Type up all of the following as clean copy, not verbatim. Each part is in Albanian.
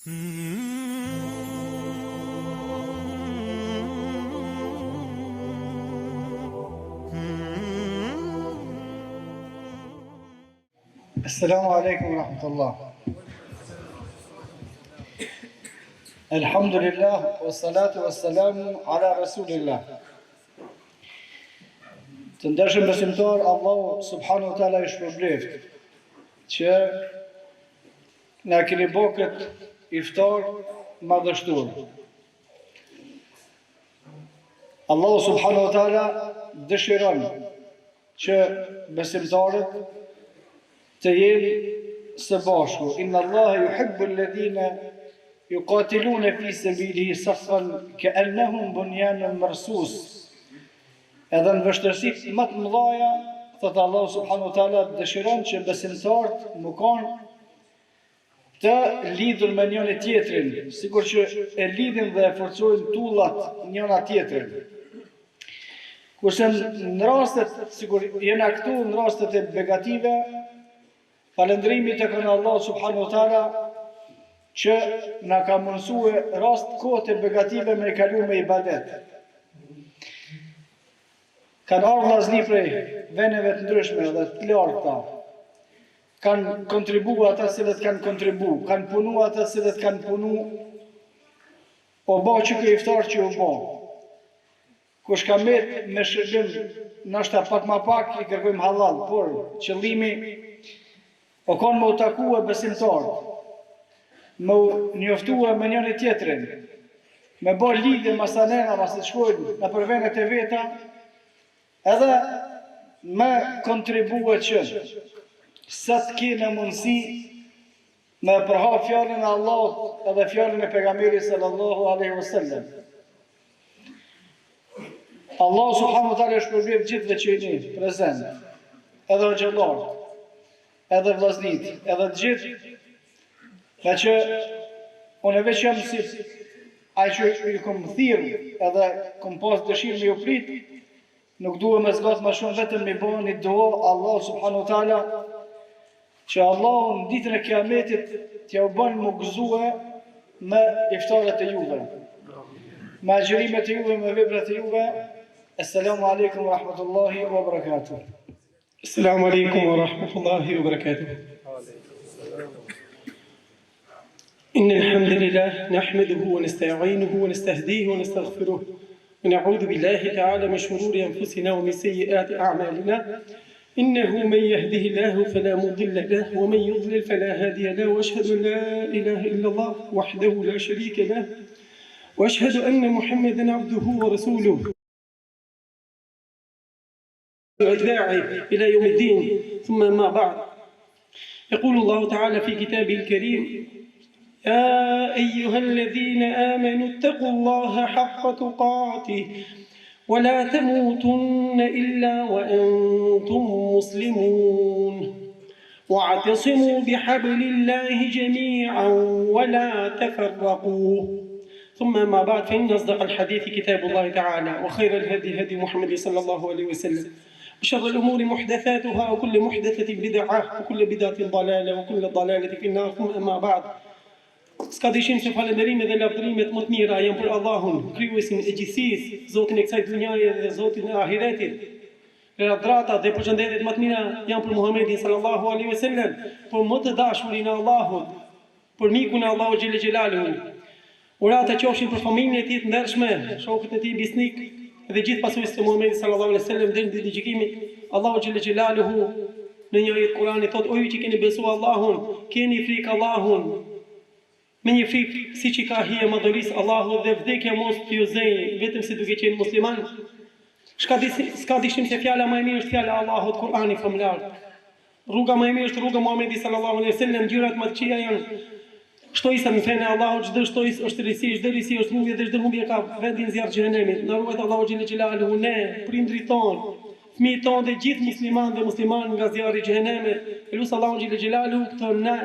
Assalamu alaikum wa rahmatullah. Alhamdulillah, wa salatu wa salamu ala rasulillah. Të ndershëm besimtar, Allahu subhanahu wa taala i shpërbleft që na keni bërë këtë iftar madhështor. Allahu subhanahu wa taala dëshiron që besimtarët të jenë së bashku. Inna Allaha yuhibbu alladhina yuqatiluna fi sabilihi saffan ka'annahum bunyanun marsus. Edhe në vështirësitë më të mëdha, thotë Allahu subhanahu wa taala, dëshiron që besimtarët më kanë të lidhur me njëri tjetrin, sikur që e lidhin dhe e forcojnë tullat njëra tjetrin. Kurse në rastet, sikur jena këtu, në rastet e begative, falëndrimi tek Allahu subhanahu wa taala që na ka mundsuar rast kohët e begative me kalu me ibadet. Kanë ardhur vllazëni prej vendeve të ndryshme dhe të larta. Kanë kontribuar ata cilët kanë kontribuar, kanë punuar ata cilët kanë punuar. O bëj që ky iftar që u bë. Kush ka me shërbim, ndoshta pak më pak i kërkojmë halal, por qëllimi o kanë më u takua besimtarë, më njoftua me njëri tjetrin, me bë lidhje masanena, masë të shkojnë në përvenet e veta, edhe me kontribua që sa të kene mundësi me përha fjallën e Allahut edhe fjallën e pejgamberit sallallahu alaihi wasallam. Allah subhanahu wa taala shpërblet gjithëve që jeni prezent, edhe xhallarët, edhe vllaznit, edhe të gjithë, nga që unë veç jam si ai që i kom thirrë edhe kom pas dëshirë me ju prit, nuk duhet me zgat më shumë, vetëm me bëni dua Allah subhanahu wa taala që Allah në ditën e kiametit t'ja u bën më gëzue me iftarët e juve, me agjërimet e juve, me veprat e juve. Assalamu alaikum wa rahmatullahi wa barakatuh. السلام عليكم ورحمة الله وبركاته. إن الحمد لله نحمده ونستعينه ونستهديه ونستغفره ونعوذ بالله تعالى من شرور أنفسنا ومن سيئات أعمالنا. إنه من يهده الله فلا مضل له ومن يضلل فلا هادي له، وأشهد أن لا إله إلا الله وحده لا شريك له، وأشهد أن محمدا عبده ورسوله الداعي إلى يوم الدين. ثم ما بعد، يقول الله تعالى في كتابه الكريم: يا أيها الذين آمنوا اتقوا الله حق تقاته ولا تموتن إلا وأنتم مسلمون واعتصموا بحبل الله جميعا ولا تفرقوا. ثم ما بعد، فإن أصدق الحديث كتاب الله تعالى، وخير الهدي هدي محمد صلى الله عليه وسلم، وشر الأمور محدثاتها، وكل محدثة بدعة، وكل بدعة ضلالة، وكل ضلالة في النار. ثم أما بعد، s'ka dyshim se falënderimet dhe lavdërimet më të mira janë për Allahun, krijuesin e gjithësisë, Zotin e kësaj dhunjaje dhe Zotin e ahiretit. Lavdrata dhe përshëndetjet më të mira janë për Muhamedit sallallahu alaihi wasallam, për më të dashurin e Allahut, për mikun e Allahut xhelel xhelaluhu. Urata qofshin për familjen e tij të ndershme, shokët e tij besnik dhe gjithë pasuesit e Muhamedit sallallahu alaihi wasallam deri në ditën e gjykimit. Allahu xhelel xhelaluhu në një ajet Kur'ani thotë: "O ju që keni besuar Allahun, keni frikë Allahun, me një frikë si që ka hije madhërisë Allahut, dhe vdekja mos t'ju zejë, vetëm se duke qenë musliman." S'ka dyshim se fjala më e mirë është fjala e Allahut, Kur'ani famlar. Rruga më e mirë është rruga e Muhamedit sallallahu alaihi wasallam. Gjërat më të këqija janë shtojsa në fenë e Allahut. Çdo shtojs është risi, çdo risi është humbje dhe çdo humbje ka vendin zjarr xhenemit. Na ruajt Allahu xhelel xhelaluhu ne, prindrit tonë, fëmijët tonë dhe gjithë muslimanë dhe muslimanë nga zjarri i xhenemit. Elusi Allahu xhelel xhelaluhu këto ne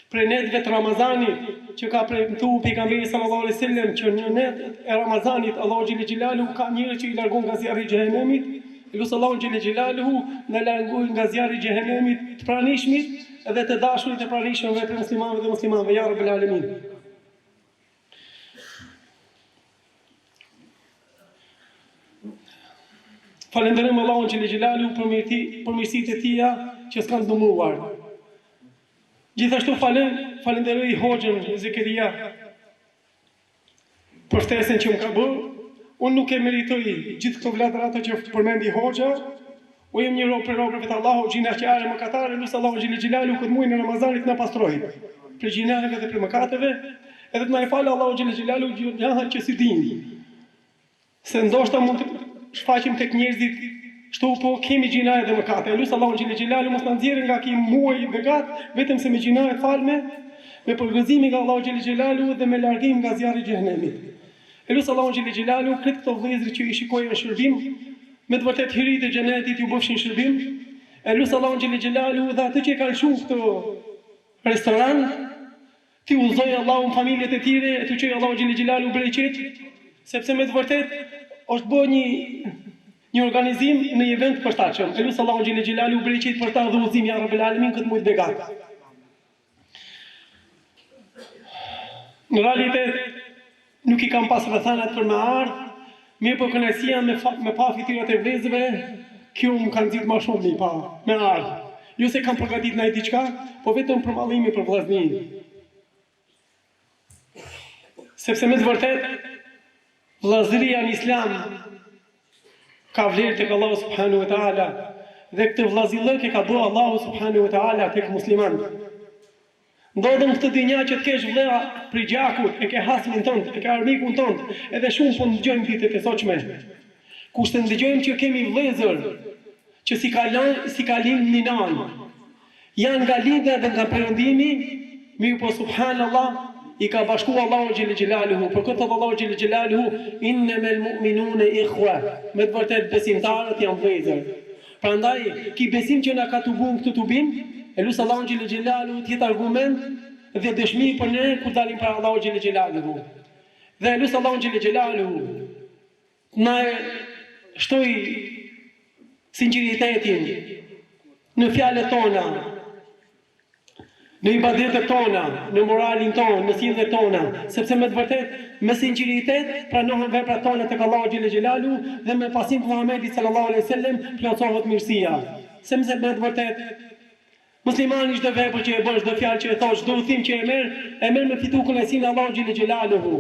prej netëve të Ramazanit që ka premtuar pejgamberi sallallahu alaihi wasallam që në net e Ramazanit Allahu xhelel xhelaluhu ka njerëz që i largon nga zjarri i xhenemit Lutë Allahun xhelel xhelaluhu na largoj nga zjarri i xhehenemit të pranishmit dhe të dashurit të pranishmëve për muslimanëve dhe muslimanëve ya rabbel alamin. Falenderojmë Allahun xhelel xhelaluhu për mirësitë e tija që s'kan dëmuar. Gjithashtu falenderoj Hoxhën Zekeria për ftesën që më ka bërë. Unë nuk e meritoj gjithë këto vladra ato që përmendi Hoxha. U jem një rob për robërve të Allahu, gjinaqare mëkatare, lutë Allahu xhelel xhelaluhu këtë muaj në Ramazanit na pastrojë për gjinaheve dhe për mëkateve, edhe të na e falë Allahu xhelel xhelaluhu gjinaha që si dinë. Se ndoshta mund të shfaqim tek njerëzit kështu po kemi gjinahe dhe mëkate. Lutë Allahu xhelel xhelaluhu mos na nxjerrë nga ky muaj i begat vetëm se me gjinahe falme, me përgëzimin nga Allahu xhelel xhelaluhu dhe me largim nga zjarri i xhehenemit. Lutë Allahu xhelel xhelaluhu këtë këto vëllezër që i shikojnë në shërbim, me të vërtet hirit e xhenetit ju bëfshin shërbim. Lutë Allahu xhelel xhelaluhu dhe atë që e kanë shumë këtë restoran, ti udhëzoj Allahu familjet e tyre, e tuqoj Allahu xhelel xhelaluhu bereqet, sepse me të vërtet është bërë një organizim në një event përshtatshëm. Lutë Allahu xhelel xhelaluhu bereqet për ta dhe udhëzim ya rabbel alamin këtë muaj të begat. Në realitet nuk i kam pas rrethanat për me ardhë, mirë për kënaqësia me pa fytyrat e vëllezërve, kjo më kanë nxjerrë më shumë me ardhë. Jo se kam përgatit ndaj diçka, po vetëm për mallimi për vëllaznin. Sepse me të vërtet vëllazëria në Islam ka vlerë tek Allahu subhanahu wa taala dhe këtë vëllazillëk e ka bërë Allahu subhanahu wa taala tek muslimanët. Ndodhen këtë dynja që të kesh vëlla për gjakut, e ke hasmin tënd, e ke armikun tënd, edhe shumë po ndëgjojmë ditët e sotshme. Kush të ndëgjojmë që kemi vëllezër që si ka lind ninan, janë nga lindja dhe nga perëndimi, mirë po subhanallah, i ka bashku Allahu xhelel xhelaluhu. Për këtë Allahu xhelel xhelaluhu, innamal mu'minuna ikhwa. Me të vërtet besimtarët janë vëllezër. Prandaj, ki besim që na ka tubuar këtë tubim, e lutë Allahu xhelel xhelaluhu të jetë argument dhe dëshmi për ne kur dalim para Allahu xhelel xhelaluhu. Dhe e lutë Allahu xhelel xhelaluhu na shtoj sinqeritetin në fjalët tona, në ibadetet tona, në moralin tonë, në sjelljet tona, sepse me të vërtet me sinqeritet pranohen veprat tona tek Allahu xhelel xhelaluhu dhe me pasim të Muhamedit sallallahu alaihi wasallam plotësohet mirësia. Sepse me të vërtet muslimani çdo vepër që e bën, çdo fjalë që e thosh, çdo udhim që e merr me fitu kënaqësinë e Allahut xhelel xhelaluhu.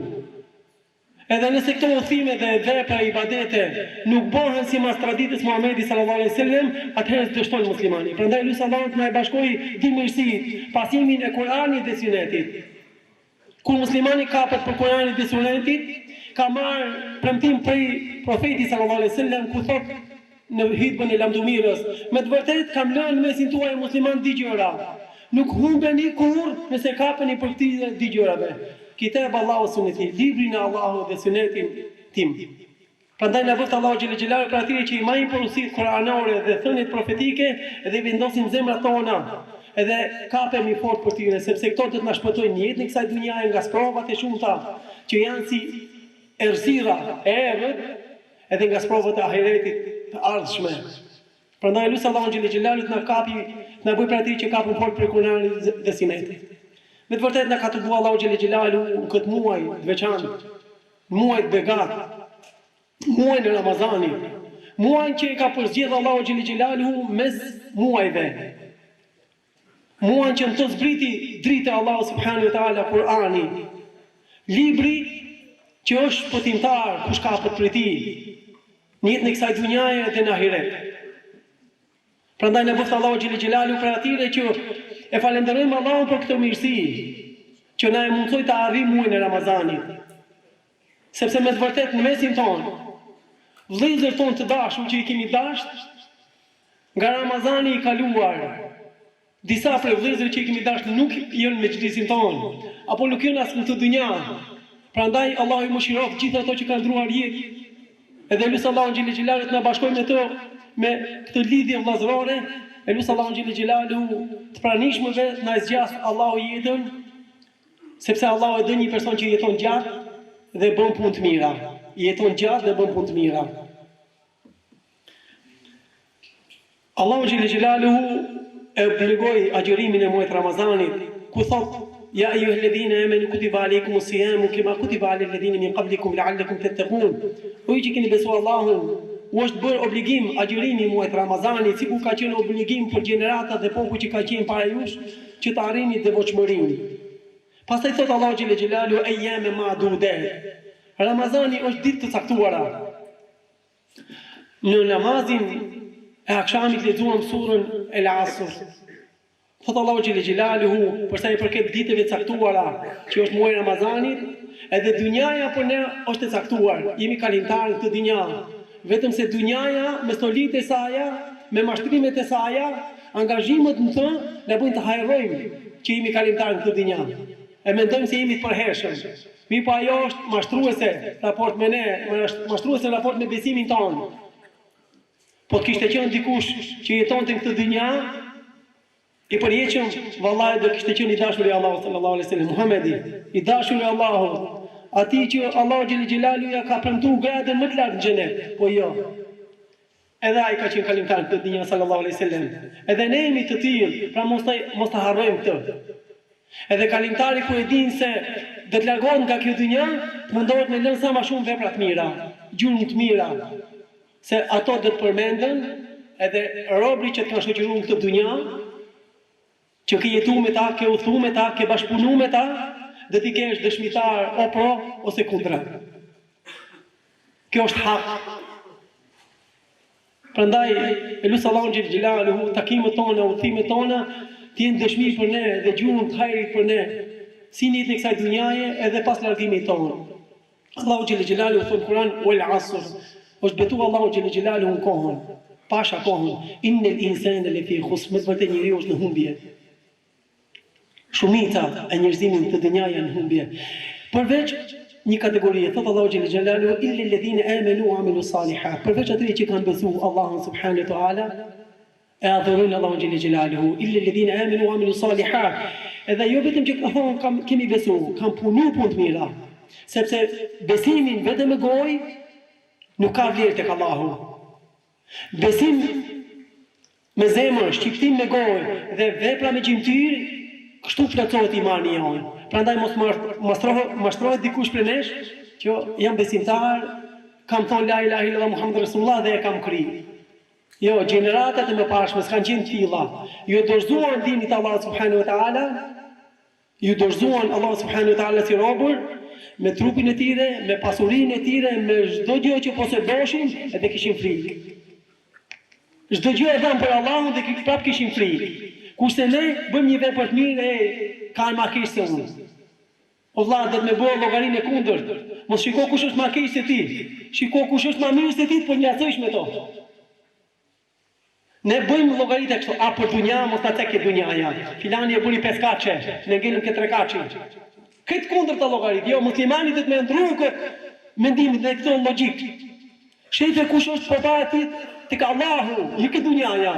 Edhe nëse këto udhime dhe vepra ibadete nuk bëhen sipas traditës Muhamedit sallallahu alaihi wasallam, atëherë dështon muslimani. Prandaj lutë Allahun të na e bashkojë di mirësitë, pasimin e Kuranit dhe Sunetit. Kur muslimani kapet për Kuranin dhe Sunetin, ka marrë premtim prej profetit sallallahu alaihi wasallam ku thotë në hutbën e lamdumirës, me të vërtet kam lënë mesin tuaj musliman di gjëra. Nuk humbeni kurrë nëse kapeni për këtyre di gjërave. Kitab Allahu Sunneti, librin e Allahut dhe Sunetin tim. Prandaj na vot Allahu xhelel xhelaluhu për atyre që i marrin porositë kuranore dhe thëniet profetike dhe vendosin zemrat tona. Edhe kapemi fort për tyre, sepse këto do të na shpëtojnë në jetën e kësaj dhunjaje nga provat e shumta që janë si errësira e errët, edhe nga provat e ahiretit të ardhshme. Prandaj lutë Allahu xhelel xhelaluhu na bëj për atyre që kapën fort për Kuranit dhe Sunetin. Me të vërtet na ka të bua Allahu xhelel xhelaluhu në këtë muaj të veçantë, muaj të begat, muaj në Ramazani, muaj që e ka përzgjedhur Allahu xhelel xhelaluhu mes muajve. Muaj që në të zbriti dritë Allahu subhanahu wa taala Kurani, libri që është shpëtimtar kush ka për ti, në jetën e kësaj dhunjaje dhe në ahiret. Prandaj na bëft Allahu xhelel xhelaluhu për atyre që e falenderojmë Allahun për këtë mirësi që na e mundsoi të arrijmë muajin e Ramazanit. Sepse me të vërtet në mesin tonë, vëllezërit tonë të dashur që i kemi dashur nga Ramazani i kaluar, disa prej vëllezërve që i kemi dashur nuk janë me xhlisin tonë, apo nuk janë as në këtë dynja. Prandaj Allahu i mëshiroft gjithë ato që kanë ndruar jetë. Edhe lutë Allahu xhelel xhelaluhu të na bashkojë me to me këtë lidhje vëllazërore. E lutë Allahu xhelel xhelaluhu të pranishmëve na zgjas Allahu jetën, sepse Allahu e don një person që jeton gjatë dhe bën punë të mira. Jeton gjatë dhe bën punë të mira. Allahu Gjellë Gjellaluhu e obligoi agjërimin e muajit Ramazanit, ku thot: Ja ayyuhalladhina amanu kutiba alaykumus siyamu kama kutiba alal ladhina min qablikum la'allakum tattaqun. O ju që keni besuar Allahun, u është bërë obligim agjërimi i muajit Ramazanit, sikur ka qenë obligim për gjeneratat dhe popull që ka qenë para jush, që të arrini devotshmërinë. Pastaj thot Allahu Gjellë Gjellaluhu ayyama ma'dudat. Ramazani është ditë të caktuara. Në namazin e akshamit lexuam surën El Asr. Thot Allahu Gjellë Gjellaluhu, për sa i përket ditëve caktuara, që është muaji Ramazanit, edhe dynjaja për ne është e caktuar. Jemi kalimtar në këtë dynja. Vetëm se dynjaja me stolitë e saja, me mashtrimet e saja, angazhimet në të na bëjnë të hajrojmë që jemi kalimtar në këtë dynja. E mendojmë se jemi të përhershëm. Mi pa ajo është mashtruese raport me ne, mashtruese raport me besimin tonë. Po të kishte qenë dikush që jetonte në këtë dynja, i përjeqëm, vallahi do kishte qenë i dashur i Allahut sallallahu alaihi wasallam, Muhamedi, i dashur i Allahut, atij që Allahu Gjellë Gjellaluhu ja ka premtuar gradën më të lartë në xhenet. Po jo. Edhe ai ka qenë kalimtar në këtë dynja sallallahu alaihi wasallam. Edhe ne jemi të tillë, pra mos ta harrojmë këtë. Edhe kalimtari ku e din se do të largohet nga kjo dynja, mundohet me lënë sa më shumë vepra të mira, gjurmë të mira, se ato do të përmenden, edhe robëri që të kanë shoqëruar në këtë dynja, që ke jetu me ta, ke udhëtu me ta, ke bashkëpunu me ta, dhe ti kesh dëshmitar o pro ose kundra. Kjo është hak. Prandaj, e lusë Allahun Gjellë Gjellaluhu, takimet tona, udhëtimet tona, t'jenë dëshmi për ne dhe gjurmë të hajrit për ne, si njët në kësaj dunjaje edhe pas largimit tonë. Allahu Gjellë Gjellaluhu thonë Kur'an, wal asr, është betu Allahu Gjellë Gjellaluhu në kohën, pasha kohën, innel insane lefi khusr, me të vërtet njeriu është në humbje. Shumica e njerëzimit të dynjaja në humbje. Përveç një kategorie, thot Allahu Gjellë Gjellaluhu, illa alladhina amanu wa amilu salihat. Përveç atyre që kanë besuar Allahun subhanahu wa taala, e adhurojnë Allahun Gjellë Gjellaluhu, illa alladhina amanu wa amilu salihat. Edhe jo vetëm që ka thonë kemi besuar, kanë punuar punë të mira, sepse besimin vetëm me gojë nuk ka vlerë tek Allahu. Besim me zemër, shqiptim me gojë dhe vepra me gjymtyr, kështu plotësohet imani jonë. Prandaj mos mashtrohet dikush prej nesh që jam besimtar, kam thonë la ilaha illallah Muhammadur Rasulullah dhe e kam kri. Jo, gjeneratat e mëparshme s'kan qenë tilla. Ju dorëzuan dinit Allah subhanahu wa taala, ju dorëzuan Allah subhanahu wa taala si robër, me trupin e tyre, me pasurinë e tyre, me çdo gjë që posedoshin, edhe kishin frikë. Çdo gjë e dhanë për Allahun dhe prap kishin frikë. Kurse ne bëjmë një vepër të mirë e kanë marrëkësh se unë. O vëlla, do të më bëj llogarinë e kundërt. Mos shiko kush është më keq se ti. Shiko kush është më mirë se ti, po njësojsh me to. Ne bëjmë llogaritë kështu, a për dunja, mos ta tek e dunjaja. Filani e bëri 5 kaçe, ne ngelim ke 3 kaçe. Këtë kundër të llogaritë, jo muslimani do të më ndrojë këtë mendimin dhe këtë logjik. Shefe kush është përpara ti tek Allahu, jo këtë dunjaja.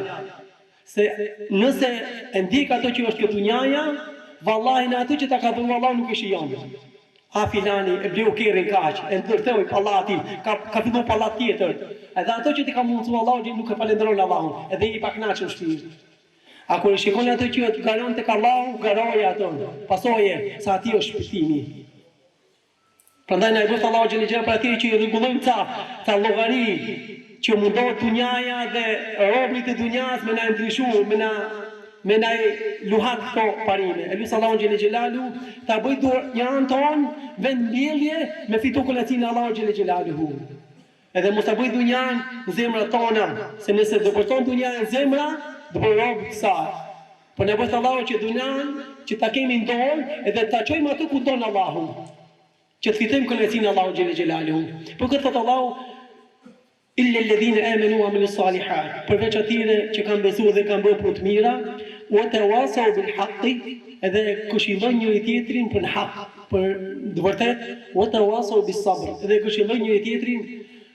Se nëse e ndjek ato që është këtë dunjaja, vallahi në atë që ta ka dhënë Allahu nuk e shijon. A filani e bleu kerrin kaq, e ndërtoi pallatin, ka filluar pallat tjetër. Edhe ato që ti ka mundsuar Allahu nuk e falenderojnë Allahun, edhe i pakënaqur shpirt. A kur e shikoni ato që të garon tek Allahu, garoja ato. Pasoje sa aty është shpëtimi. Prandaj na e bëth Allahu Gjellë Gjellaluhu për atyre që i rregullojnë ca llogari që mundohet dunjaja dhe robrit e dunjas me na ndryshuar, me na luhat këto parime. E lusë Allahun Gjellë Gjellaluhu ta bëj dunjan tonë vend mbjellje me fitu kullatin e Allahut Gjellë Gjellaluhu. Edhe mos ta bëj dunjan në zemrat tona, se nëse do përton dunjan në zemra, do bëj rob të saj. Po ne bëth Allahu që dunjan që ta kemi në dorë edhe ta çojmë atë ku don Allahu, që të fitojmë kullatin e Allahut Gjellë Gjellaluhu. Por këtë thot Allahu illa alladhina amanu wa amilus salihat. Përveç atyre që kanë besuar dhe kanë bërë punë të mira, wa tawasaw bil haqqi, edhe këshillojnë njëri tjetrin për hak, për të vërtetë, wa tawasaw bis sabr, edhe këshillojnë njëri tjetrin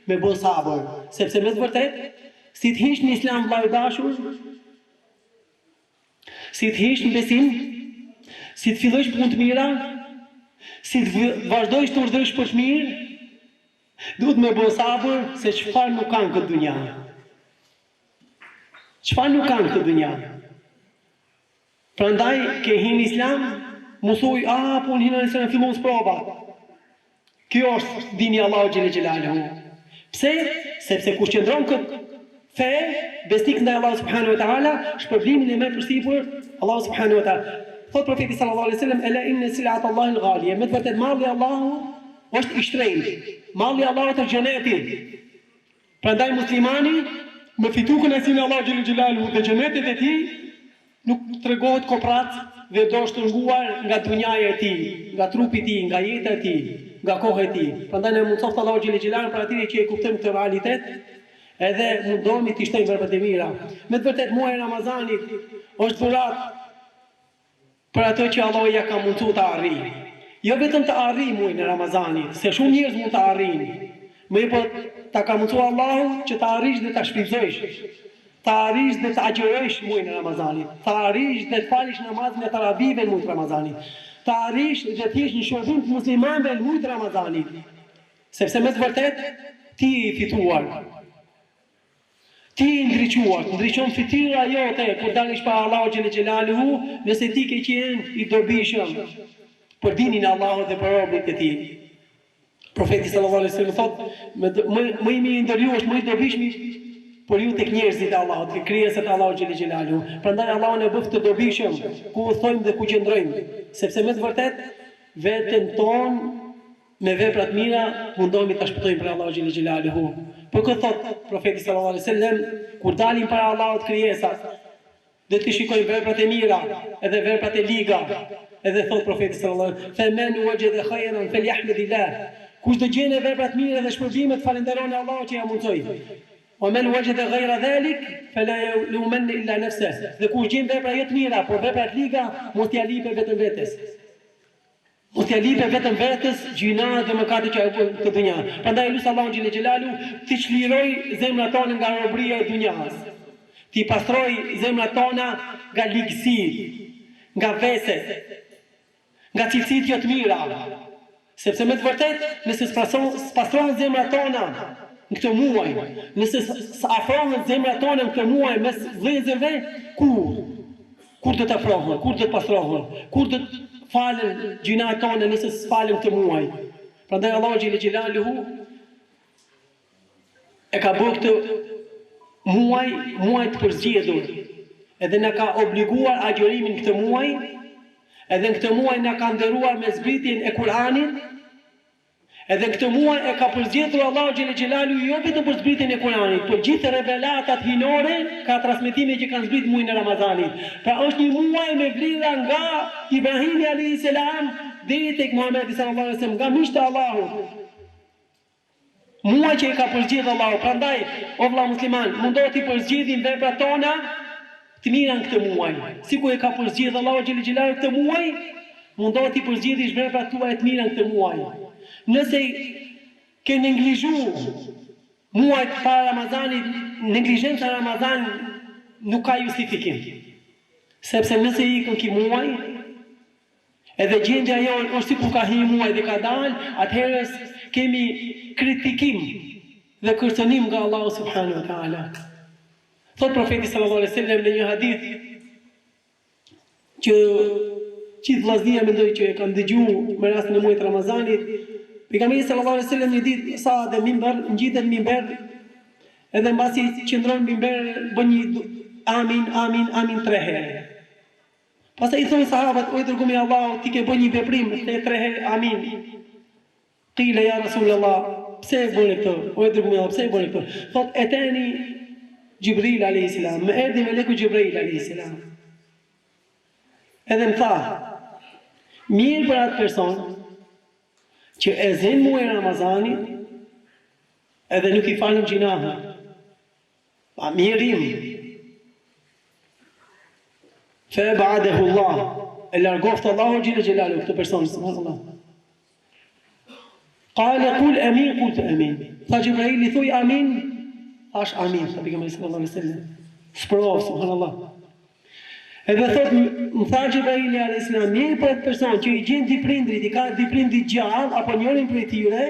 me bë sabër, sepse me të vërtetë, si të hish në Islam vëllai dashur, si të hish në besim, si të fillojsh punë të mira, si të vazhdojsh të urdhërosh për të mirë, duhet me bë sabër se çfarë nuk kanë këtë dunja. Çfarë nuk kanë këtë dynja? Prandaj ke hin Islam, mësoj, po unë hinë Islam fillon sprova. Kjo është dini Allahu xhel xelaluhu. Pse? Sepse kush qëndron këtë fe, besnik ndaj Allahu subhanahu wa taala, shpërblimin e merr përsipër Allahu subhanahu wa taala. Thot profeti sallallahu alaihi wasallam, "Ela inna sil'ata Allahi al-ghaliya." Me të vërtetë malli i Allahut është i shtrenjtë. Malli i Allahut është xheneti. Prandaj muslimani me fitukën e sinë Allahu xhel xelaluhu dhe xhenetet e tij nuk tregohet koprat dhe do shtrënguar nga dunjaja e tij, nga trupi i tij, nga jeta e tij, nga koha e tij. Prandaj ne mundsoft Allahu xhel xelaluhu për atyre që e kuptojmë këtë realitet, edhe mundohemi të shtojmë veprat e mira. Me të vërtetë muaji i Ramazanit është dhurat për ato që Allahu ja ka mundsuar të arrijë. Jo vetëm të arrijë muajin e Ramazanit, se shumë njerëz mund të arrijnë. Po ta ka mundsuar Allahu që të arrish dhe ta shfrytëzosh. Të arrish dhe të agjërosh muajin e Ramazanit. Të arrish dhe të falësh namazin e taravive në muajin e Ramazanit. Të arrish dhe të jesh një shërbim të muslimanëve në muajin e Ramazanit. Sepse me të vërtetë ti je i fituar. Ti je ndriçon fytyra jote kur dalish para Allahu xhel xelaluhu, nëse ti ke qenë i dobishëm për dinin e Allahut dhe për robërit e tij. Profeti sallallahu alaihi wasallam thotë, më i miri ndër ju është më i dobishmi por ju tek njerëzit e Allahut, tek krijesat e Allahut xhel xelaluhu. Prandaj Allahu na bëft të dobishëm ku udhtojmë dhe ku qëndrojmë, sepse me të vërtetë veten ton me veprat mira mundohemi ta shpëtojmë për Allahu xhel xelaluhu. Por këtë thot profeti sallallahu alaihi wasallam, kur dalim para Allahut krijesat, dhe të shikojmë veprat e mira, edhe veprat e liga, edhe thot profeti sallallahu alaihi wasallam, "Faman wajada khayran falyahmadillah." Kush do gjene veprat mira dhe shpërbimet, falenderoni Allahun që ja mundsoi. "Wa man wajada ghayra dhalik fala yumanna illa nafsahu." Dhe kush gjen vepra jo të mira, por vepra të liga, mos t'ia lipe vetëm vetes. Mos t'ia lipe vetëm vetes gjina dhe mëkate që ajo këtë dunja. Prandaj lut Allahun xhel xelaluhu ti çliroj zemrat tona nga robëria e dunjas. Ti pastroj zemrat tona nga ligësi, nga veset, nga cilësitë jo të mira. Sepse me të vërtetë, nëse spastrohen zemrat tona në këtë muaj, nëse afrohen zemrat tona në këtë muaj mes vëllezërve, kur do të afrohen, kur do të pastrohen, kur do të falen gjinat tona nëse s'falen këtë muaj. Prandaj Allahu xhel xelaluhu e ka bërë këtë muaj të përzgjedhur, edhe na ka obliguar agjërimin këtë muaj, edhe në këtë muaj na ka nderuar me zbritjen e Kur'anit, edhe në këtë muaj e ka përzgjedhur Allahu xhel xelaluhu jo vetëm për zbritjen e Kur'anit, por gjithë revelatat hinore ka transmetime që kanë zbritur muajin e Ramazanit. Pra është një muaj me vlera nga Ibrahimi alayhis salam deri tek Muhamedi sallallahu alaihi wasallam, nga miqtë e Allahut. Muaj që e ka përzgjedhur Allahu. Prandaj, o vëlla musliman, mundohet të përzgjedhim veprat tona të mira në këtë muaj. Sikur e ka përzgjedhur Allahu xhel xelaluhu këtë muaj, mundohet të përzgjedhish veprat tuaja të mira në këtë muaj. Nëse ke neglizhu muajt para Ramazanit, neglizhenca e Ramazanit nuk ka justifikim. Sepse nëse ikën ky muaj, edhe gjendja jonë është sikur ka hyrë muaj dhe ka dalë, atëherë kemi kritikim dhe kërcënim nga Allahu subhanahu wa taala. Thot profeti sallallahu alaihi wasallam në një hadith që gjithë vllaznia mendoj që e kanë dëgjuar me rastin e muajit Ramazanit, pejgamberi sallallahu alaihi wasallam një ditë sa dhe mimber, ngjitet mimber, edhe mbasi qëndron mimber bën një amin, amin, amin 3 herë. Pastaj i thonë sahabët, o i dërguari i Allahut, ti ke bën një veprim, the 3 herë amin. Qila ya Rasulullah, pse e bëni këtë? O i dërguari i Allahut, pse e bëni këtë? Thot eteni Jibril alayhis salam, më erdhi meleku Jibril alayhis salam. Edhe më tha, mirë për atë person që e zën muajin e Ramazanit edhe nuk i falën gjinahe. Pa mirim. Fe ba'dahu Allah, e largoft Allahu xhel xelalu këtë person, subhanallah. Qala qul amin, qult amin. Tha Jibrili, thuj amin, thash amin, sa pejgamberi sallallahu alaihi wasallam. Sprov, subhanallah. Edhe thot, më tha Jibrili alayhis salam, mirë për atë person që i gjen di prindrit, i ka di prindrit gjallë apo njërin prej tyre,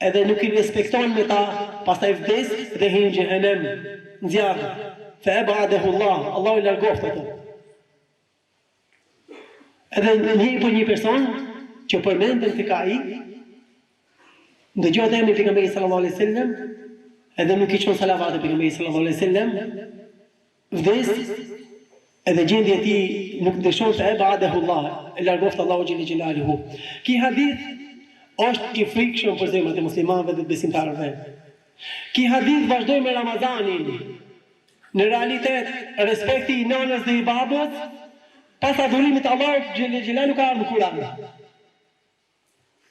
edhe nuk i respekton me ta, pastaj vdes dhe hin në xhehenem, në zjarr. fa ab'adahu Allah, Allahu i largoft atë. Edhe për një person që përmendën tek ai, ndëgjohet emri i pejgamberit sallallahu alaihi wasallam, edhe nuk i çon salavat te pejgamberi sallallahu alaihi wasallam, vdes edhe gjendja e tij nuk dëshon se e ba'dahu Allah, e largoft Allahu xhel xelaluhu. Ky hadith është i frikshëm për zemrat e muslimanëve dhe të besimtarëve. Ky hadith vazhdoi me Ramazanin. Në realitet, respekti i nanës dhe i babës pas adhurimit të Allahut xhel xelaluhu ka ardhur Kur'an.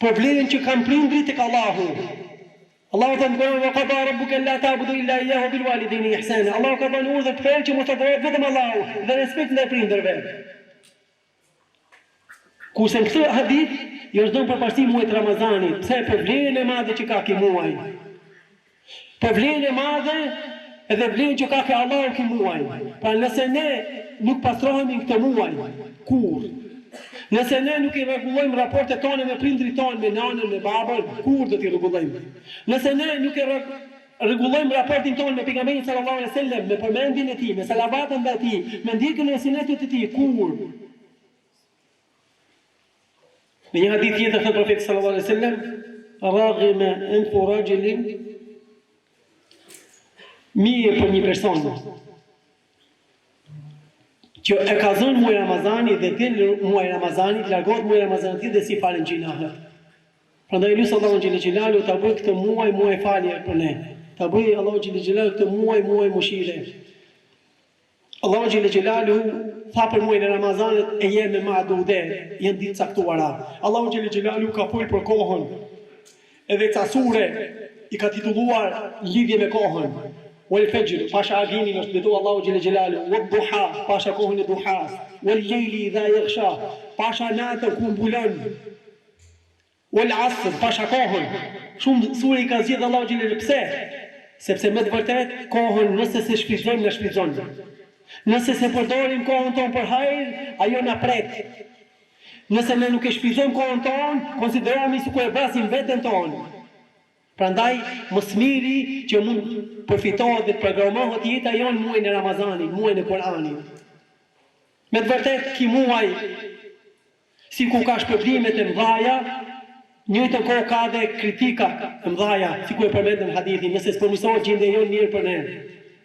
Për vlerën që kanë prindrit tek Allahu. Allahu të nëgërën, wa qada rabbuka alla ta'budu illa iyyahu bil walidayni ihsana. Allahu ka dhënë urdhër të që mos adhurohet vetëm Allahu dhe respekt ndaj prindërve. Kurse në këtë hadith, i është dhënë përparësi muajit Ramazanit. Pse? Për vlerën e madhe që ka ky muaj. Për vlerën e madhe edhe vlerën që ka ke Allahu ky muaj. Pra nëse ne nuk pastrohemi në këtë muaj, kur? Nëse ne nuk i rregullojmë raportet tona me prindrit tonë, me nanën, me babën, kur do t'i rregullojmë? Nëse ne nuk i rregullojmë raportin tonë me pejgamberin sallallahu alaihi wasallam, me përmendjen e tij, me salavatën ndaj tij, me ndjekjen e sunetit të tij, kur? Në një hadith tjetër thot profeti sallallahu alaihi wasallam, raghima anfu rajulin, mirë për një person që e ka zënë muaj Ramazani dhe del muaj Ramazani, largohet muaj Ramazani dhe si falen gjinahet. Prandaj lutem Allahun xhel xelalu ta bëj këtë muaj falje për ne. Ta bëj Allahu xhel xelalu këtë muaj mëshire. Allahu xhel xelalu tha për muajin e Ramazanit e jemi ma'dude, janë ditë caktuara. Allahu xhel xelalu ka folur për kohën. Edhe ca sure i ka titulluar lidhje me kohën. Wal fajr, pasha agimin është betu Allahu xhel xelalu, wad duha, pasha kohën e duhas, wal layli idha yaghsha, pasha natën ku mbulon, wal asr, pasha kohën. Shumë sure i ka zgjedhur Allahu xhel xelalu. Pse? Sepse me të vërtet kohën nëse se shfrytëzojmë na shfrytëzon. Nëse se përdorim kohën tonë për hajër, ajo na prek. Nëse ne nuk e shfrytëzojmë kohën tonë, konsiderohemi sikur e vrasim veten tonë. Prandaj mos miri që mund përfitohet dhe të programohet jeta jonë muajin e Ramazanit, muajin e Kur'anit. Me të vërtet ky muaj, si ku ka shpërblimet e mëdha, njëjtën kohë ka dhe kritika e mëdha, si ku e përmendën në hadithin, nëse s'punësohet gjendja jonë mirë për ne.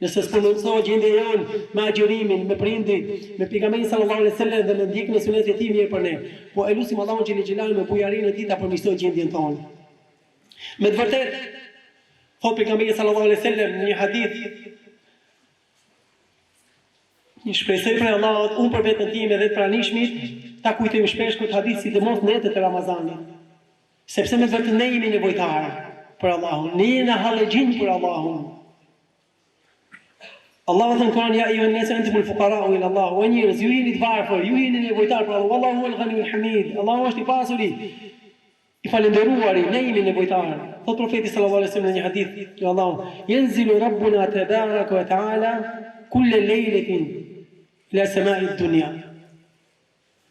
Nëse s'punësohet gjendja jonë me agjërimin, me prindrit, me pejgamberin sallallahu alaihi wasallam dhe me ndjekjen e sunetit të tij mirë për ne. Po e lutim Allahun xhel xelalu me bujarinë e tij ta përmirësojë gjendjen tonë. Me të vërtet, thot pejgamberi sallallahu alaihi wasallam në një hadith, një shpresoj për Allahut, unë për veten time dhe të pranishmit, ta kujtojmë shpesh këtë hadith sidomos netët e Ramazanit. Sepse me të vërtet ne jemi nevojtarë për Allahun, ne jemi hallexhin për Allahun. Allahu thënë Kur'an, ja ayyuhan nas antumul fuqara'u ila Allah, o njerëz, ju jeni të varfër, ju jeni nevojtarë për Allah, wallahu huwal ghaniyyul hamid. Allahu është i pasuri, i falendëruari, ne jemi nevojtarë. Thot profeti sallallahu alaihi wasallam në një hadith, ja Allahu, yanzilu rabbuna tabaraka wa ta'ala kull laylatin ila sama'i ad-dunya.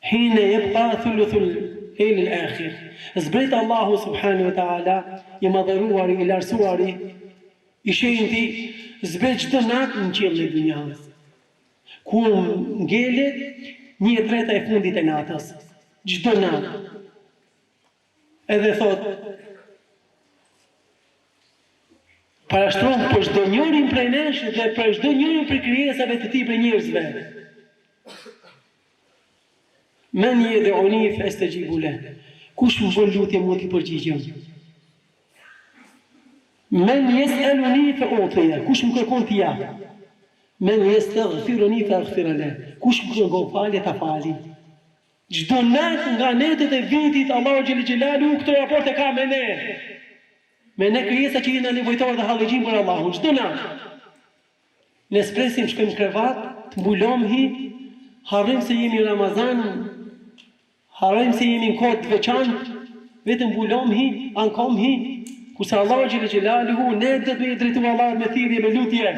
Hina yabqa thuluthul layl al-akhir. Zbret Allahu subhanahu wa ta'ala, i madhëruari, i lartësuari, i shenjti, zbret çdo natë në qiellin e dunjas. Ku ngelet 1/3 e fundit e natës. Çdo natë. Edhe thot, parashtron për çdo njërin prej nesh dhe për çdo njërin prej krijesave të tij për njerëzve. Men yad'uni fastajibu lahu. Kush më bën lutje mua t'i përgjigjem. Men yas'aluni fa'utiya. Kush më kërkon t'i jap. Men yastaghfiruni fa'aghfir lahu. Kush më kërkon falje ta fali. Çdo natë nga netët e vitit Allahu xhel xelalu këtë raport e ka me ne. Me ne krijesa që jemi nevojtarë dhe hallexhin për Allahun çdo natë. Ne spresim shkojmë krevat, të mbulomhi, harrojmë se jemi në Ramazan, harrojmë se jemi në kohë të veçantë, vetëm mbulomhi, ankomhi, kurse Allahu xhel xelalu ne do të drejtojmë Allahut me thirrje, me lutje.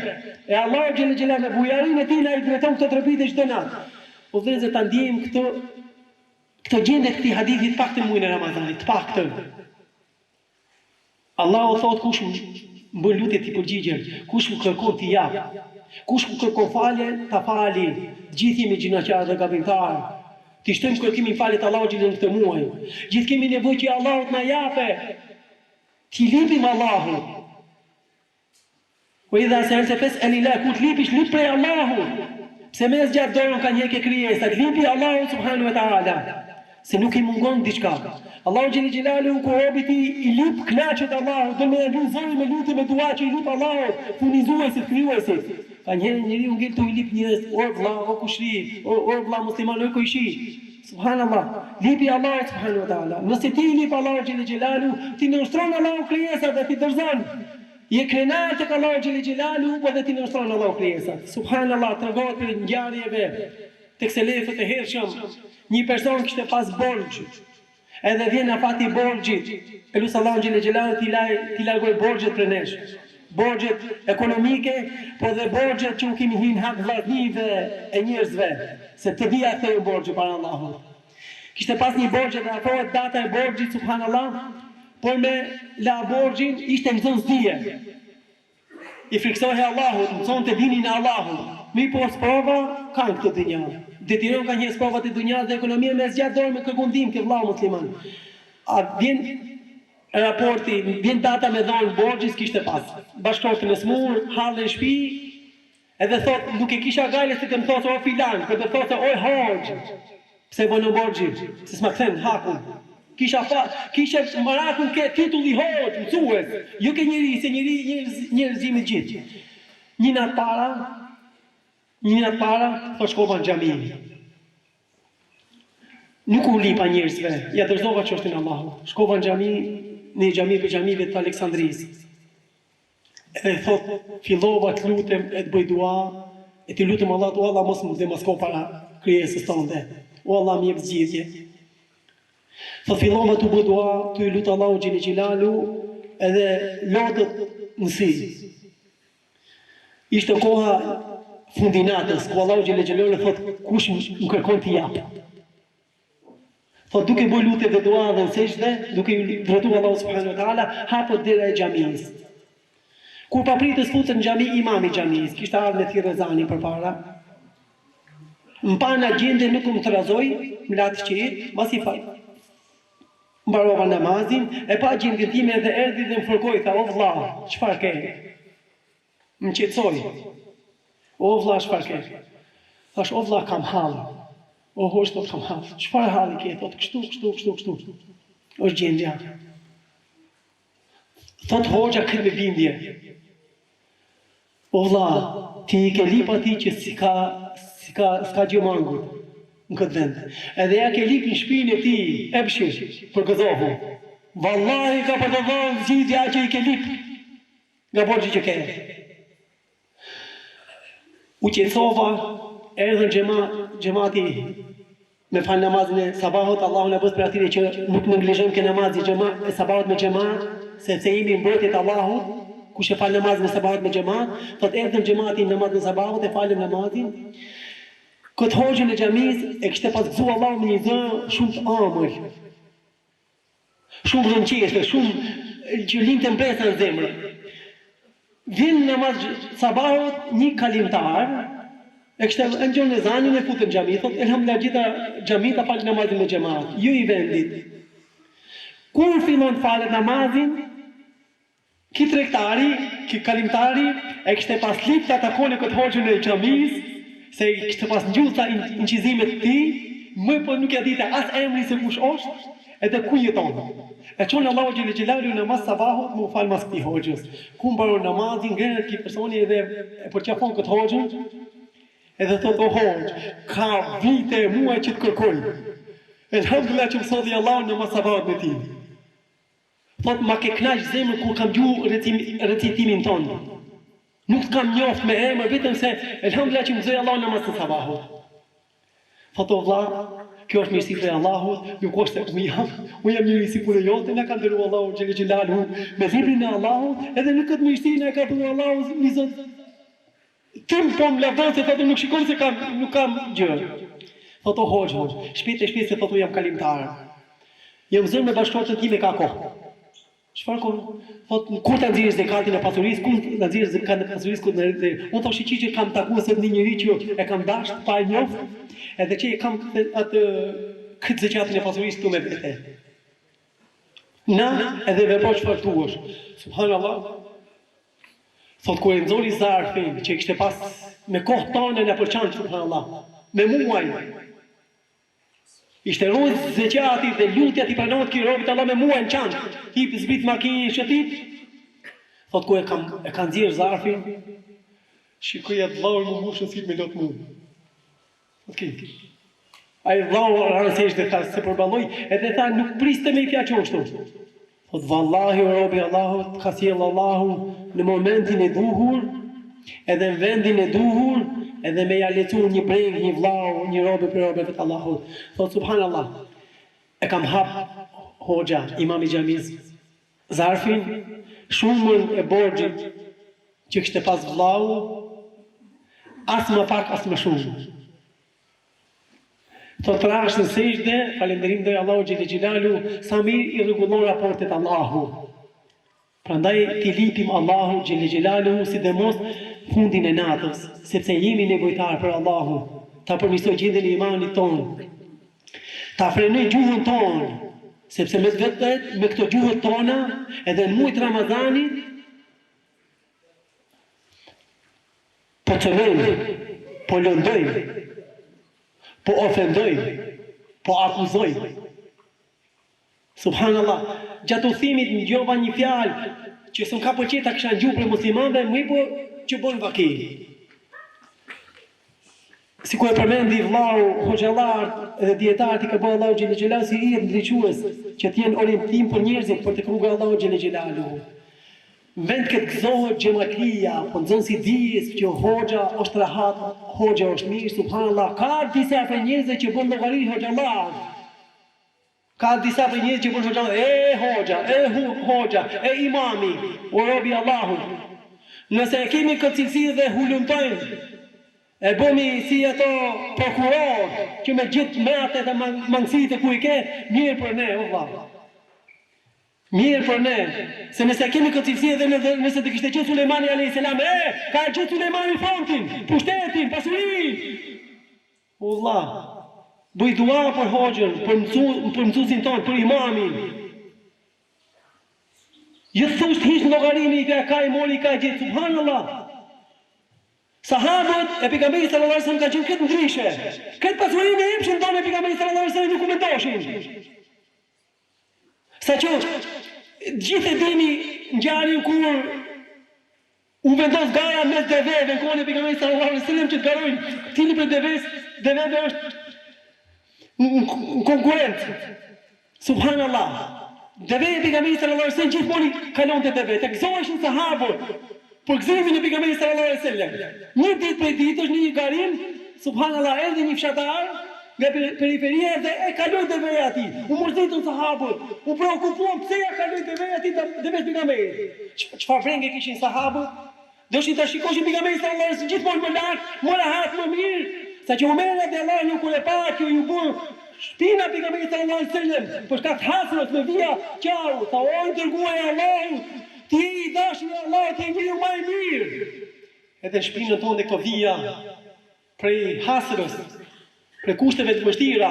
E Allahu xhel xelalu me bujarinë e tij na i drejton këtë tërbitë çdo natë. Po vëllezër ta ndjejmë këtë gjendje këtij hadithi të paktën muajin e Ramazanit, të paktën. Allahu thot kush bën lutje ti përgjigjen. Kush më kërkon ti jap. Kush më kërkon falje, ta fali. Gjithë jemi gjinaqar dhe gabimtar. Ti shtojmë kërkimin faljet Allahut në këtë muaj. Gjithë kemi nevojë që Allahut na jape. Ti lipim Allahut. O idha sa'alta fas'alillah, ku të lipish lip prej Allahut. Pse më zgjat dorën ka një ke krijesat, lipi Allahut subhanahu wa taala. Se nuk i mungon diçka. Allahu xhelalu xhelalu ku robi i lip kënaqet Allahut, do me lutje me lutje me dua që i lip Allahut, furnizuesit, krijuesit. Ka njeriu ngel tu i lip njerëz, o vlla, o kushri, o vlla musliman, o kuishi. Subhanallah, lipi Allahut subhanahu wa taala. Nëse ti i lip Allahut xhelalu xhelalu, ti nënshtron Allahut krijesat dhe ti dërzon. Je krenar tek Allahu xhelalu xhelalu, po dhe ti nënshtron Allahu krijesat. Subhanallah, tregohet për ngjarjeve tek selefët e hershëm. Një person kishte pas borxh. Edhe vjen afati i borxhit. Elus Allahu xhelalu xhelalu ti largoj borxhet për nesh. Borxhet ekonomike, po dhe borxhet që u kemi hin hak vllaznive e njerëzve, se të dia kthejnë borxhin para Allahut. Kishte pas një borxh dhe afrohet data e borxhit, subhanallah, por me la borxhin ishte në zonë zdije. I friksohej Allahut, mësonte dinin e Allahut. Mi po sprova kanë këtë dinja. Detiron ka një sprovat e dunjas dhe ekonomia me zgjat dorë me kërkundim ke vllau musliman. A vjen raporti, vjen data me dhënë borxhis kishte pas. Bashkëshorti në smur, hallën në shtëpi, edhe thot nuk e kisha gale se të më thosë o filan, për të thosë o hoxh. Pse bënë borxhin? Se s'ma kthen hakun. Kisha marakun ke titulli hoxh, mësues. Jo ke njeri, se njerëzimi gjithë. Një natë para, thot shkova në xhami. Nuk u lipa njerëzve, ja dërzova çështën e Allahut. Shkova në xhami, në xhami për xhamive të Aleksandrisë. Edhe thot, fillova të lutem e të bëj dua, e të lutem Allahut, o Allah mos më demasko para krijesës tënde. O Allah më jep zgjidhje. Thot fillova të bëj dua, të lut Allahu xhelalu xhelalu, edhe lotët nësi. Ishte koha fundinatës, ku Allahu xhelalu xhelalu thot kush më kërkon të jap. Thot duke bëj lutje dhe dua dhe në sejdë, duke i drejtuar Allahu subhanahu wa taala, hapet dera e xhamisë. Kur papritës futën në xhami, imami i xhamisë, kishte ardhur me thirrë ezani përpara. M'pana gjendje nuk më trazoi, më latë qet, mbas i fal. Mbarova namazin, e pa gjendjen time dhe erdhi dhe më fërkoi, tha o vlla, çfarë ke? Më qetësoi. O vlla, çfarë ke? Thash o vlla, kam hall. O hoxh, thot kam hall. Çfarë halli ke? Thot kështu. Është gjendja. Thot hoxha këtë me bindje. O vlla, ti i ke lip ati që s'ka gjë mangur në këtë vend. Edhe ja ke lip në shtëpinë e ti, ebshir, për gëzohu. Vallahi ka për të dhënë zgjidhja që i ke lip nga borxhi që ke. U qetësova, erdhën xhamati me fal namazin e sabahut, Allahu na bëj për atyre që nuk neglizhojmë ke namazin e sabahut me xhamat, sepse jemi mbrojtjet e Allahut. Kush e fal namazin e sabahut me xhamat, thot erdhën xhamati në namazin e sabahut e falën namazin. Këtë hoxhën e xhamisë e kishte pas gëzuar Allahu me një zë shumë të ëmbël. Shumë rënqeshtë, shumë që linte mbesa në zemër. Vjen në namaz sabahut një kalimtar, e kishte ngjon ezanin e futën në xhami, thot elhamdulillah gjitha xhamit ta falë namazin me xhamat, ju i vendit. Kur fillon falet namazin, ki tregtari, ki kalimtari e kishte pas lip të atakone këtë hoxhën e xhamisë, se i kishte pas ngjysa incizimet të tij, më po nuk ja dite as emrin se kush është, edhe ku jeton. E çon Allahu xhelalu xhelalu namaz sabahut mu fal mas këtij hoxhës. Ku mbaron namazin, ngrenet ky personi edhe e përqafon këtë hoxhën. Edhe thot o hoxh, ka vite muaj që të kërkoj. Elhamdulillah që më sodhi Allahu namaz sabahut me ti. Thot ma ke knaq zemër kur kam gjuar recitimin tonë. Nuk kam njoft me emër, vetëm se elhamdulillah që më zoi Allahu namaz të sabahut. Thot o vlla, kjo është mirësi prej Allahut, nuk është se unë jam mirësi punë jote, na ka dhëruar Allahu xhelalu xhelalu me dhibrin e Allahut, edhe në këtë mirësi na ka dhëruar Allahu një zot. Tim po më lavdon se thotë nuk shikon se nuk kam gjë. Thot o hoxh, shpejt se thotë jam kalimtar. Jam zënë me bashkëshortën time ka kohë. Çfarë kohë? Thot kur ta nxjerrësh zakatin e pasurisë, kur ta nxjerrësh zakatin e pasurisë kur unë thosh që kam takuar sot një njerëz që e kam dashur pa e njohur, edhe që e kam atë këtë zakatin e pasurisë këtu me vete. Na edhe vepro çfarë duash. Subhanallahu. Thot kur e nxori zarfin që kishte pas me kohë tonë në përçan subhanallahu. Me muaj. Ishte rrugë zeqati dhe lutja ti pranohet ki robit Allah me muaj në qanë. Hip zbrit makinë shëtit. Thot ku e ka nxjerr zarfin. Shikoj atë vllahun më mbushën si me lot mu. Okej. Ai vllahu rancësh dhe tha se përballoj edhe tha nuk priste me I fja qështu. Thot vallahi o robi Allahut ka sjell Allahu në momentin e duhur edhe në vendin e duhur edhe me ja lecu një breng, një vllau, një robe për robeve të Allahut. Thot subhanallah, e kam hap hoxha, imam I xhamis, zarfin, shumën e borxhit që kishte pas vllau, as më pak, as më shumë. Thot trash në sejdë, falënderim ndaj Allahu xhelel xhelalu, sa mirë I rregullon raportet Allahu. Prandaj t'i lipim Allahu xhelel xhelalu sidomos fundin e natës, sepse jemi nevojtar për Allahu, ta përmirësoj gjendjen e imanit tonë, ta frenoj gjuhën tonë, sepse me këto gjuhët tona, edhe në muajt Ramazanit, po cënojmë, po lëndojmë, po ofendojmë, po akuzojmë. Subhanallah, gjatë udhimit më dëgjova një fjalë që s'm ka pëlqyer ta kisha ngjuar për muslimanëve, më po që bon vaki. Si ku e përmendi vllau hoxhallar dhe dietarët I ka bëu Allahu xhelel xhelal si I ndriçues që të jenë orientim për njerëzit për të rruga Allahu xhelel xhelalu. Vend këtë gëzohet xhamatria, po nxënësi dijes që hoxha është rahat, hoxha është mirë, subhanallah. Ka disa për njerëz që bën llogari hoxhallar. Ka disa për njerëz që bën hoxhallar, hoxha, imami, o robi Allahut. Nëse e kemi këtë cilësi dhe hulumtojmë, e bëmi si ato prokuror që me gjithë metet dhe mangësitë ku I ke, mirë për ne, Allah. Mirë për ne, se nëse e kemi këtë cilësi dhe nëse të kishte qenë Sulejmani a.s. Ka gjithë Sulejmani frontin, pushtetin, pasurinë. Allah, bëj dua për hoxhën, për mësuesin tonë, për imamin. Thosht hiç llogarimi I ka I mori ka gjithë, subhanallah. Sahabët e pejgamberit sallallahu alajhi wasallam kanë qenë këtë ndryshe. Këtë pasurinë e epshën tonë e pejgamberit sallallahu alajhi wasallam nuk u mendoshin. Saqë gjithë e dini ngjarjen kur u vendos gara mes deveve në kohën e pejgamberit sallallahu alajhi wasallam që të garojnë cili për deveve është konkurrent. Subhanallah. Deve e pejgamberit sallallahu alajhi wasallam gjithmonë kalonte deve, të gëzoheshin sahabët për gëzimin e pejgamberit sallallahu alajhi wasallam. Një ditë prej ditësh në një garim, subhanallah, erdhi një fshatar nga periferia dhe e kaloi deveja ati. U mërzitën sahabët, u preokupuan pse ja kaloi deveja ati deves pejgamberit. Çfarë vrenge kishin sahabët? Doshin ta shikoshin pejgamberin sallallahu alajhi wasallam gjithmonë më lart, më rahat, më mirë, saqë Omer radiallahu anhu kur e pa që ju bën shpina pejgamberit sallallahu alajhi wasallam, për shkak të hasrës me vija qaru, tha o I dërguar I Allahut, ti I dashur I Allahut, ti njeriu më I mirë. Edhe shpinën tonë këto vija prej hasrës, prej kushteve të vështira,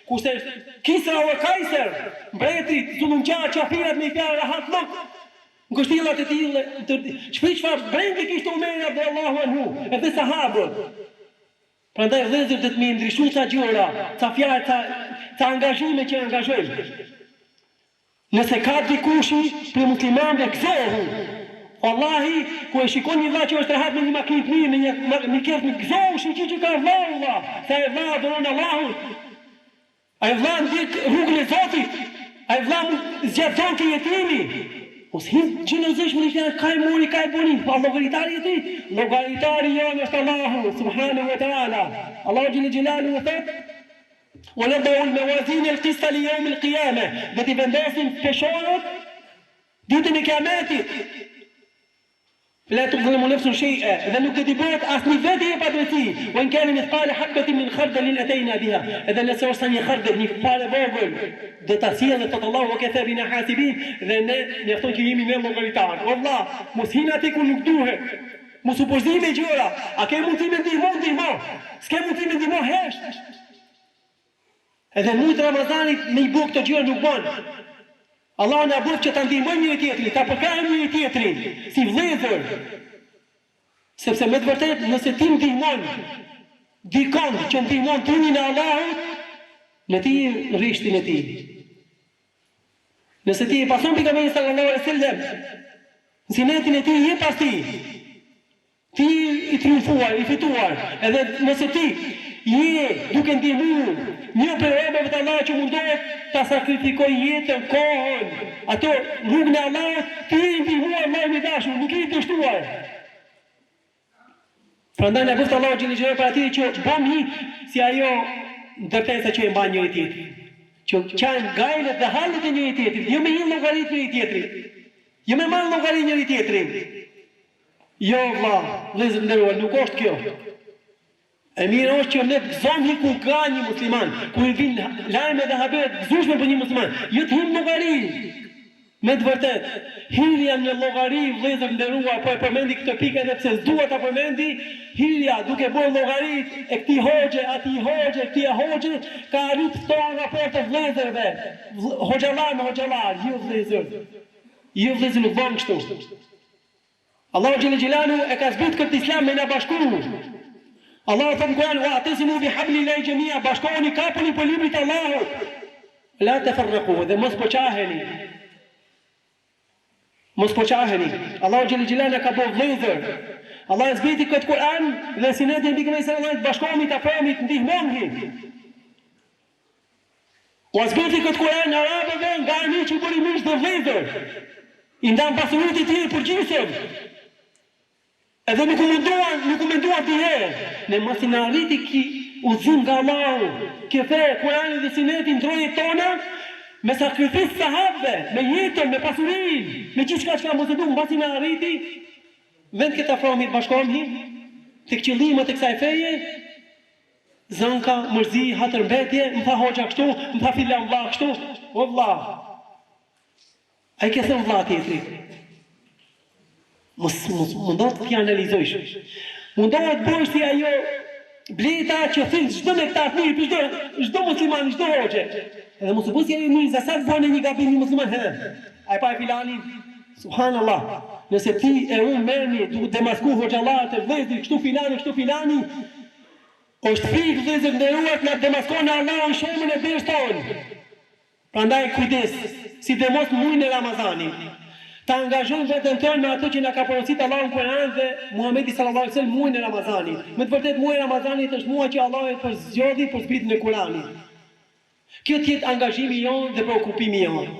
kushte Kisra o Kajser, mbreti zullumqar qafirat me I fjalë rahat lok, në kështillat e tillë, çfarë brenge kishte Omeri radiallahu anhu, edhe sahabët. Prandaj vëllezër do të më ndryshu ca gjëra, ca fjalë, ca angazhime që angazhojmë. Nëse ka dikush për muslimanëve gëzohu. Wallahi, ku e shikon një vëlla që është rahat me një makinë të mirë, me një kërk të gëzohu që ka vëlla, sa e vëlla doron Allahun. Ai vëlla ndjek rrugën e Zotit, ai vëlla zgjaton ke jetimi. Ose hin gjenozësh me një ka I mori, ka I boni, pa llogaritari I tij. Llogaritari jonë është Allahu subhanahu wa ta'ala. Allahu jelle jalaluhu thot: "Wa nad'u al-mawazin al-qista li yawm al-qiyamah." Dhe të vendosin peshorët ditën e Kiametit. La tudhlimu nafsun shay'a, dhe nuk do t'i bëhet asnjë vetë e padrejti. Wa in kana mithqala habatin min khardalin atayna biha. Edhe nëse është një khardal, një palë vogël, do ta sjellë tot Allahu wa kafa bina hasibin, dhe ne mjafton që jemi ne llogaritar. Wallah, mos hin aty ku nuk duhet. Mos u pozime gjëra. A ke mundësi me ndihmo? S'ke mundësi me ndihmo hesh. Edhe mujt Ramazanit me i bëu këto gjëra nuk bën. Allah na bëf që ta ndihmojmë njëri tjetrin, ta përkajmë njëri tjetrin, si vëllezër. Sepse me të vërtetë, nëse ti ndihmon dikon që ndihmon trunin e Allahut, në ti rishtin e tij. Nëse ti e pason pejgamberin sallallahu alaihi wasallam, zinetin e tij je pas tij. Ti i triumfuar, i fituar, edhe nëse ti je duke ndihmuar një prej robëve të Allahut që mundohet ta sakrifikoj jetën, kohën, ato rrugën e Allahut, ti je ndihmuar Allahu i dashur, nuk je i dështuar. Prandaj na bëft Allahu xhël xhël për atë që bëm hi si ajo ndërtesa që e mban njëri tjetrin. Që kanë gajlet dhe hallet e njëri tjetrit, jo me hin llogarit njëri tjetrit. Jo me marr llogarit njëri tjetrin. Jo vëlla, vëllezër nderuar, nuk është kjo. E mirë është që ne të gëzohemi ku ka një musliman, ku i vin lajme dhe habet gëzueshme për një musliman, jo të him llogari. Me të vërtet, hirja në llogari, vëllezër nderuar, po e përmendi këtë pikë edhe pse s'dua ta përmendi, hirja duke bërë llogarit e këtij hoxhe, atij hoxhe, këtij hoxhe, ka arrit këto raporte vëllezërve. Hoxhallar me hoxhallar, ju vëllezër. Ju vëllezër nuk bën kështu. Allahu xhël xhelalu e ka zbrit këtë islam me na bashku. Allah thëmë Kur'an, wa atasimu bi hablillahi jami'a, bashkoheni kapuni për librit Allahut. La tafarraqu, dhe mos po qaheni. Mos po qaheni. Allahu xhël xhelalu ka bërë vëllezër. Allah e zbriti këtë Kur'an dhe sinetin mbi këmej sallallahu bashkohemi të afrohemi të ndihmohemi. U zbriti këtë Kur'an arabëve nga armi që i bëri mish dhe vëllezër. I ndan pasurit i tjerë përgjithshëm. Edhe nuk u menduan të herë. Ne mos i na arriti ki udhëzim nga Allahu. Kjo fe, Kurani dhe Sineti ndrojet tona me sakrificë sahabëve, me jetën, me pasurinë, me gjithçka që mos e duam, mbasi na arriti, vend që të afrohemi të bashkohemi tek qëllimet e kësaj feje, zanka, mërzi, hatërmbetje, më tha hoxha kështu, më tha filan vlla kështu, o vlla. Ai ke thënë vlla tjetri. Mundohet të analizojsh. Mundohet bësh si ajo bleta që thënë çdo nektar mirë për çdo musliman, çdo hoxhe. Edhe mos u bësi ajo mirë zasat bën një gabim një musliman. Ai pa filanin, subhanallah. Nëse ti e unë merrni duke demaskuar hoxhallarët e vëllezërit kështu filani, është frikë vëllezër nderuar të na demaskon Allahu shemën e birës tonë. Prandaj kujdes, sidomos muajin e Ramazanit. Ta angazhojmë veten tonë me ato që na ka porositur Allahu në Kur'an dhe Muhamedi sallallahu alaihi wasallam muajin e Ramazanit. Me të vërtetë muaji i Ramazanit është muaji që Allahu e përzgjodhi për zbritjen e Kur'anit. Kjo të jetë angazhimi jonë dhe preokupimi jonë.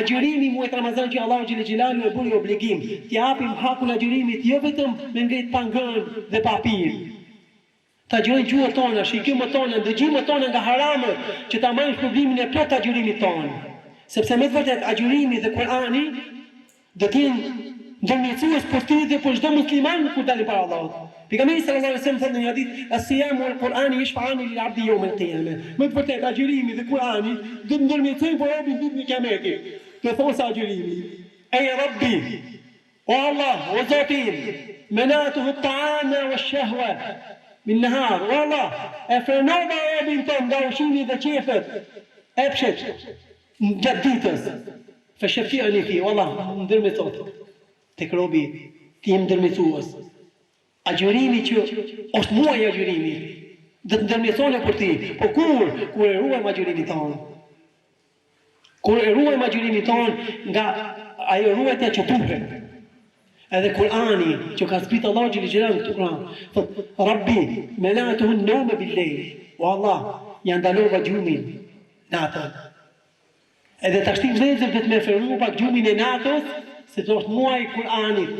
Agjërimi muajit Ramazan që Allahu xhël xhelalu e bëri obligim, t'i japim hakun agjërimit jo vetëm me ngrit pa ngën dhe pa pirë. Ta gjërojnë gjuhët tona, shikimet tona, dëgjimet tona nga haramët, që ta marrim shpërblimin e plot të agjërimit tonë. Sepse me të vërtetë agjërimi dhe Kur'ani do të jenë ndërmjetësues për ty dhe për çdo musliman kur dalin para Allahut. Pejgamberi sallallahu alaihi wasallam thonë në një hadith, as-siyamu wal-Qur'ani yashfa'ani lil-'abdi yawm al-qiyamah. Me të vërtetë agjërimi dhe Kur'ani do të ndërmjetësojnë për robën ditën e Kiametit. Të thosë agjërimi: "Ej Rabbi, o Allah, o Zoti, menatuhu at-ta'ama wash-shahwa min nahar." O Allah, e frenova robën tonë nga ushqimi dhe qefet, epshet gjatë ditës. Fashfi'ni fi, wallah, ndërmjetësot tek robi, ti je ndërmjetësues. Agjërimi që është muaji i agjërimit, do të ndërmjetësohet për ti. Po kur e ruajmë agjërimin tonë? Kur e ruajmë agjërimin tonë nga ajo ruajtja që duhet. Edhe Kur'ani që ka zbritur Allahu xhël xhelalu në Kur'an, thotë: "Rabbi, menatuhu an-nawma bil-layl." O Allah, ja ndalova gjumin natën. Edhe tash ti vëllezër do të më fermu pak gjumin e natës, se do është muaji i Kur'anit,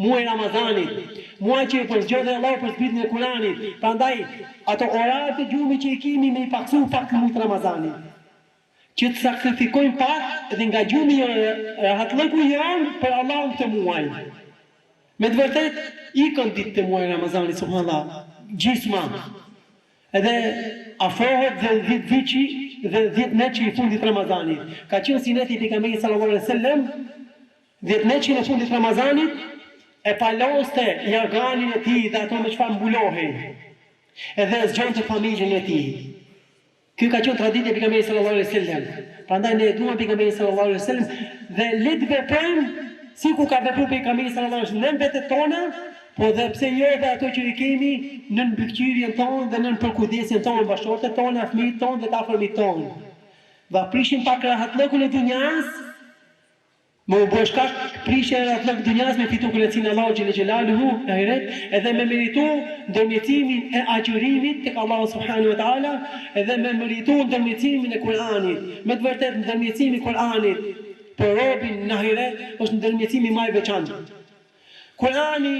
muaji i Ramazanit, muaji që e përzgjedhë Allahu për zbritjen e Kur'anit. Prandaj ato oraret e gjumit që i kemi me i paksu pak në muajin e Ramazanit. Që të sakrifikojmë pak dhe nga gjumi rahatlëku janë për Allahun këtë muaj. Me të vërtet, ikën ditë të muaj Ramazanit, subhanallah, gjisma. Edhe afrohet dhe 10 vici dhe 10 neçi i fundit Ramazanit. Ka qenë sineti i pejgamberit sallallahu alaihi wasallam, 10 neçi në fundit Ramazanit e paloste jarganin e tij dhe ato me çfarë mbulohej. Edhe zgjonte familjen e tij. Ky ka qenë traditë e pejgamberit sallallahu alaihi wasallam. Prandaj ne e duam pejgamberin sallallahu alaihi wasallam dhe le të veprojmë sikur ka vepruar pejgamberi sallallahu alaihi wasallam në vetët tona, po dhe pse jo dhe ato që i kemi në mbikëqyrjen tonë dhe në përkujdesjen tonë, bashkëshortet tonë, fëmijët tonë dhe të afërmit tonë. Dhe prishim pak rahatlëkun e dunjas, më u bë shkak prishja e rahatlëkut të dunjas me fitu kënaqësinë Allahu xhel xelaluhu në ahiret, edhe me meritu ndërmjetimin e agjërimit tek Allahu subhanahu wa taala, edhe me meritu ndërmjetimin e Kur'anit. Me të vërtetë ndërmjetimi i Kur'anit për robin në ahiret është ndërmjetimi më i veçantë. Kur'ani,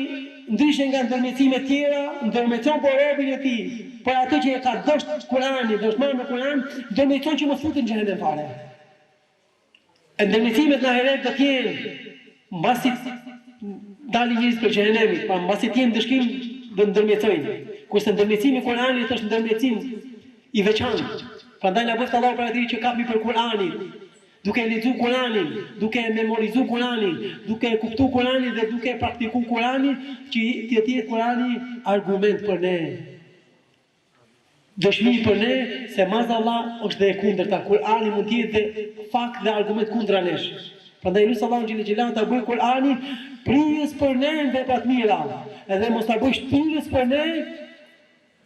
ndryshe nga ndërmjetimet tjera, ndërmjeton për robin e tij, por atë që e ka dosht Kur'ani, dëshmon me Kur'an, ndërmjeton që mos futet në xhenem fare. Ndërmjetimet në ahiret do të jenë mbasi dalin njerëz për xhenemin, pa mbasi të jenë dëshkim do ndërmjetojnë. Kurse ndërmjetimi i Kur'anit është ndërmjetim i veçantë. Prandaj na bëft Allahu për atë që kapi për Kur'anin. Duke lexuar Kur'anin, duke memorizuar Kur'anin, duke kuptuar Kur'anin dhe duke praktikuar Kur'anin, që të jetë Kur'ani argument për ne. Dëshmi për ne se mazallah është dhe e kundërta. Kur'ani mund të jetë dhe fakt dhe argument kundra nesh. Prandaj lutem Allahun xhelel xhelal ta bëj Kur'anin prijës për ne në vepra të mira, edhe mos ta bëj shtyrës për ne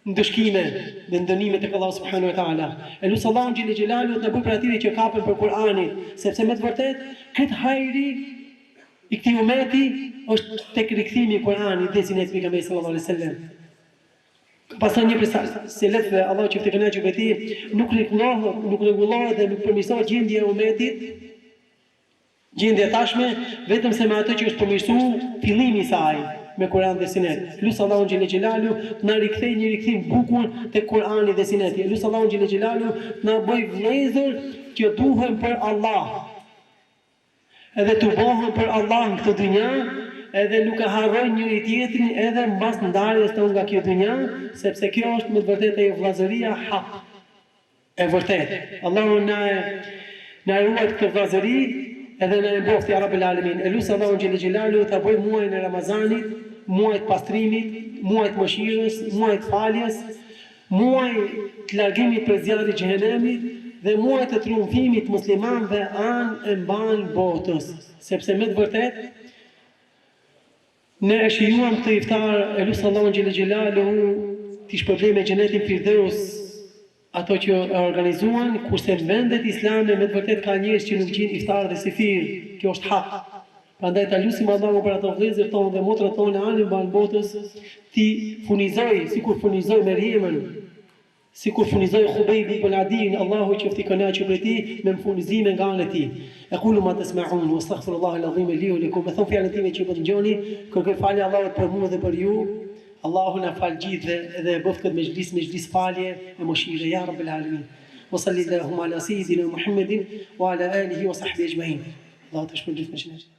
në dëshkime dhe ndënime tek Allahu subhanahu wa taala. Lutem Allahun xhelel xhelal të na bëj për atyre që kapen për Kur'anin, sepse me të vërtetë këtë hajri i këtij umeti është tek rikthimi i Kur'anit dhe sinet pejgamberit sallallahu alaihi wasallam. Pastaj një selefëve, Allahu që të kënaqë me ti, nuk rregullohet dhe nuk përmirësohet gjendja e umetit, gjendja tashme, vetëm se me atë që është përmirësuar fillimi i saj me Kur'an dhe Sinet. Lut Allahun xhelel xhelalu të na rikthejë një rikthim bukur te Kur'ani dhe Sineti. Lut Allahun xhelel xhelalu të na bëj vëllezër që duhen për Allah. Edhe të bëhen për Allah në këtë dynja, edhe nuk e harrojnë njëri tjetrin edhe mbas ndarjes tonë nga kjo dynja, sepse kjo është me të vërtetë e vllazëria hak. E vërtetë. Allahu na ruaj këtë vllazëri edhe na mbrojtë ya Rabbil Alamin. Elus Allahu xhelel xhelalu ta bëj muajin e Ramazanit, muaj të pastrimit, muaj të mëshirës, muaj të faljes, muaj të largimit për zjarrin e xhenemit dhe muaj të triumfimit muslimanëve anë e mban botës, sepse me të vërtetë ne e shijuam këtë iftar, elus Allahun xhelel xhelaluhu të shpërblet me xhenetin Firdaus ato që e organizuan, kurse në vendet islame me të vërtet ka njerëz që nuk gjejnë iftar dhe sifir. Kjo është hak. Prandaj ta lutim Allahun për ato vëllezër tonë dhe motrat tonë anë mban botës, ti funizoj sikur funizoi Meriemën, sikur funizoi Khubejbi ibn Adin, Allahu qoftë i kënaqur për ti me funizime nga ana e tij. Aqulu ma tasma'un wastaghfirullaha al-azim li wa lakum. Thon fjalën time që po dëgjoni, kërkoj falje Allahut për mua dhe për ju. Allahu na fal gjithë dhe e bëft këtë mejlis falje e mëshire ya Rabbil Alamin. Wa sallallahu ala sayyidina Muhammedin wa ala alihi wa sahbihi ajma'in. Allah të shpërblet me shëndet.